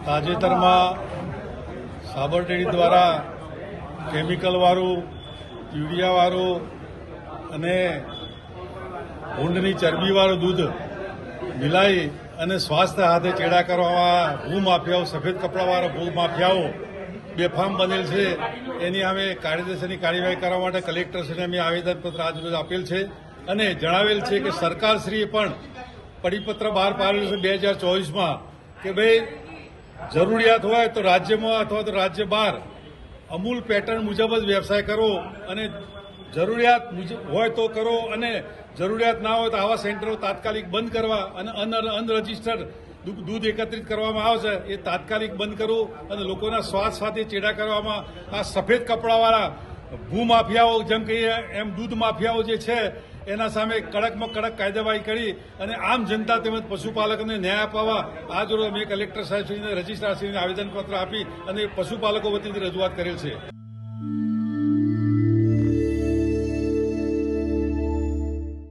તાજેતરમાં સાબર ડેરી દ્વારા કેમિકલવાળું, યુરિયાવાળું અને ભૂંડની ચરબીવાળું દૂધ મિલાઈ અને સ્વાસ્થ્ય હાથે ચેડા કરવામાં ભૂમાફિયાઓ, સફેદ કપડાવાળા ભૂમાફિયાઓ બેફામ બનેલ છે. એની અમે કાયદેસરની કાર્યવાહી કરવા માટે કલેક્ટરશ્રીને અમે આવેદનપત્ર આજરોજ આપેલ છે અને જણાવેલ છે કે સરકારશ્રીએ પણ પરિપત્ર બહાર પાડેલ છે 2024માં કે ભાઈ જરૂરિયાત હોય તો રાજ્યમાં અથવા તો રાજ્ય બહાર અમૂલ પેટર્ન મુજબ જ વ્યવસાય કરો અને જરૂરિયાત હોય તો કરો અને જરૂરિયાત ના હોય તો આવા સેન્ટરો તાત્કાલિક બંધ કરવા અને અનરજિસ્ટર્ડ દૂધ એકત્રિત કરવામાં આવશે એ તાત્કાલિક બંધ કરવું અને લોકોના સ્વાસ્થ્ય સાથે ચેડા કરવામાં આ સફેદ કપડાવાળા ભૂમાફિયાઓ જેમ કહીએ એમ દૂધ માફિયાઓ જે છે એના સામે કડકમાં કડક કાયદાવાહી કરી અને આમ જનતા તેમજ પશુપાલકોને ન્યાય અપાવવા આજ રોજ અમે કલેક્ટર સાહેબશ્રીને રજિસ્ટ્રારશ્રીને આવેદનપત્ર આપી અને પશુપાલકો વતીથી રજૂઆત કરેલ છે.